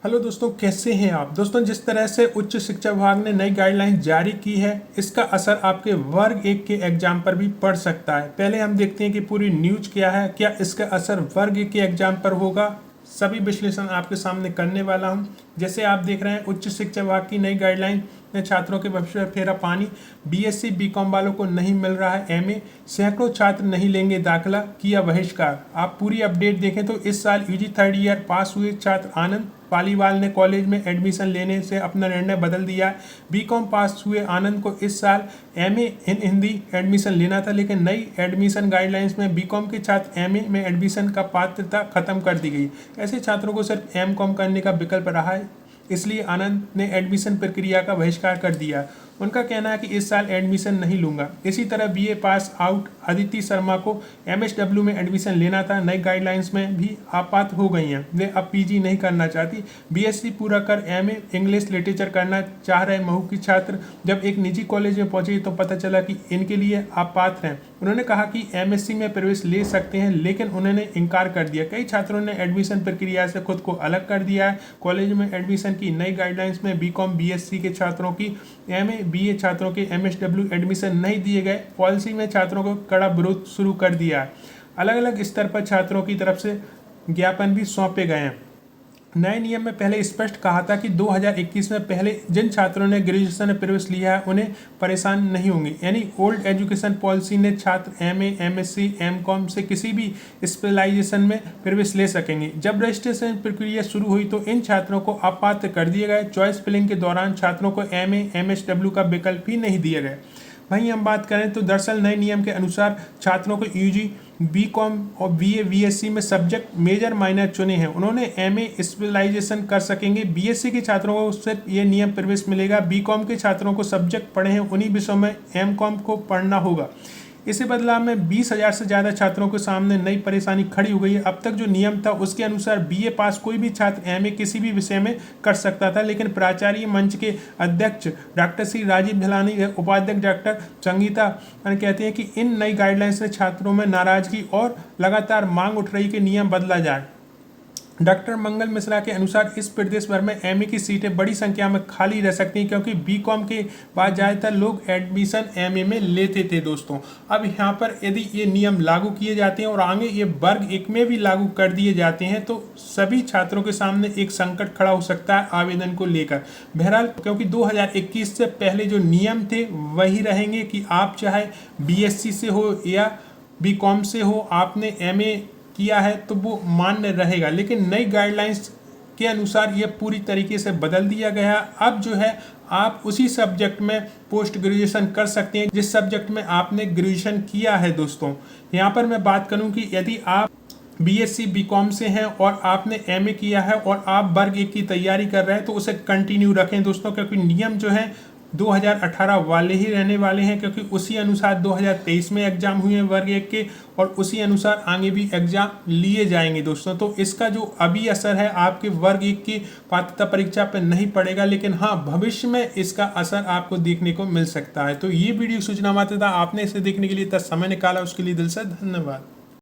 Hello दोस्तों, कैसे हैं आप। दोस्तों, जिस तरह से उच्च शिक्षा विभाग ने नई गाइडलाइन जारी की है, इसका असर आपके वर्ग 1 के एग्जाम पर भी पड़ सकता है। पहले हम देखते हैं कि पूरी न्यूज क्या है, क्या इसका असर वर्ग 1 के एग्जाम पर होगा। सभी विश्लेषण आपके सामने करने वाला हूं। जैसे आप देख रहे हैं, उच्च शिक्षा विभाग की नई गाइडलाइन ने छात्रों के भविष्य में फेरा पानी। बीएससी बीकॉम वालों को नहीं मिल रहा है एमए, सैकड़ों छात्र नहीं लेंगे दाखिला, किया बहिष्कार। आप पूरी अपडेट देखें तो इस साल यूजी थर्ड ईयर पास हुए छात्र आनंद पालीवाल ने कॉलेज में एडमिशन लेने से अपना निर्णय बदल दिया। बीकॉम पास हुए आनंद को इस साल एमए इन हिंदी एडमिशन लेना था, लेकिन नई एडमिशन गाइडलाइंस में बीकॉम के छात्र एमए में एडमिशन का पात्रता खत्म कर दी गई। ऐसे छात्रों को सिर्फ एमकॉम करने का विकल्प रहा है, इसलिए आनंद ने एडमिशन प्रक्रिया का बहिष्कार कर दिया। उनका कहना है कि इस साल एडमिशन नहीं लूंगा। इसी तरह BA pass out Aditi Sharma को एमएसडब्ल्यू में एडमिशन लेना था, नई गाइडलाइंस में भी आपात हो गई हैं। वे अब पीजी नहीं करना चाहती। बीएससी पूरा कर एमए इंग्लिश लिटरेचर करना चाह रहे महू की छात्र जब एक निजी कॉलेज में पहुंचे तो पता चला कि इनके लिए अपात्र हैं। उन्होंने कहा कि एमएससी में प्रवेश ले सकते हैं, लेकिन उन्होंने इनकार कर दिया। कई छात्रों ने एडमिशन प्रक्रिया से खुद को अलग कर दिया है। कॉलेज में एडमिशन की नई गाइडलाइंस में बीकॉम बीएससी के छात्रों की एमए बीए छात्रों के एमएसडब्ल्यू एडमिशन नहीं दिए गए। पॉलिसी में छात्रों को कड़ा विरोध शुरू कर दिया है। अलग अलग स्तर पर छात्रों की तरफ से ज्ञापन भी सौंपे गए हैं। नए नियम में पहले स्पष्ट कहा था कि 2021 में पहले जिन छात्रों ने ग्रेजुएशन में प्रवेश लिया है उन्हें परेशान नहीं होंगे। यानी ओल्ड एजुकेशन पॉलिसी ने छात्र एमए एमएससी एमकॉम से किसी भी स्पेशलाइजेशन में प्रवेश ले सकेंगे। जब रजिस्ट्रेशन प्रक्रिया शुरू हुई तो इन छात्रों को अपात्र कर दिया गया। चॉइस फिलिंग के दौरान छात्रों को एमए एमएसडब्ल्यू का विकल्प ही नहीं दिया गया। वहीं हम बात करें तो दरअसल नए नियम के अनुसार छात्रों को यूजी बीकॉम और बीए बीएससी में सब्जेक्ट मेजर माइनर चुने हैं, उन्होंने एमए स्पेशलाइजेशन कर सकेंगे। बीएससी के छात्रों को सिर्फ ये नियम प्रवेश मिलेगा। बीकॉम के छात्रों को सब्जेक्ट पढ़े हैं उन्हीं विषयों में एमकॉम को पढ़ना होगा। इसी बदलाव में 20,000 से ज़्यादा छात्रों के सामने नई परेशानी खड़ी हो गई है। अब तक जो नियम था उसके अनुसार बीए पास कोई भी छात्र एमए किसी भी विषय में कर सकता था, लेकिन प्राचार्य मंच के अध्यक्ष डॉक्टर श्री राजीव भिलानी, उपाध्यक्ष डॉक्टर संगीता कहते हैं कि इन नई गाइडलाइंस से छात्रों में नाराजगी और लगातार मांग उठ रही कि नियम बदला जाए। डॉक्टर मंगल मिश्रा के अनुसार इस प्रदेश भर में एमए की सीटें बड़ी संख्या में खाली रह सकती हैं, क्योंकि बीकॉम के बाद ज़्यादातर लोग एडमिशन एमए में लेते थे। दोस्तों, अब यहाँ पर यदि ये नियम लागू किए जाते हैं और आगे ये वर्ग 1 में भी लागू कर दिए जाते हैं तो सभी छात्रों के सामने एक संकट खड़ा हो सकता है आवेदन को लेकर। बहरहाल, क्योंकि 2021 से पहले जो नियम थे वही रहेंगे कि आप चाहे बीएससी से हो या बीकॉम से हो, आपने एमए किया है तो वो मान्य रहेगा। लेकिन नई गाइडलाइंस के अनुसार ये पूरी तरीके से बदल दिया गया। अब जो है आप उसी सब्जेक्ट में पोस्ट ग्रेजुएशन कर सकते हैं जिस सब्जेक्ट में आपने ग्रेजुएशन किया है। दोस्तों, यहाँ पर मैं बात करूँ कि यदि आप बीएससी बीकॉम से हैं और आपने एमए किया है और आप वर्ग 1 की तैयारी कर रहे हैं तो उसे कंटिन्यू रखें दोस्तों, क्योंकि नियम जो है 2018 वाले ही रहने वाले हैं, क्योंकि उसी अनुसार 2023 में एग्जाम हुए हैं वर्ग 1 के और उसी अनुसार आगे भी एग्जाम लिए जाएंगे दोस्तों। तो इसका जो अभी असर है आपके वर्ग 1 की पात्रता परीक्षा पर नहीं पड़ेगा, लेकिन हाँ, भविष्य में इसका असर आपको देखने को मिल सकता है। तो ये वीडियो सूचना मात्र था, आपने इसे देखने के लिए इतना समय निकाला उसके लिए दिल से धन्यवाद।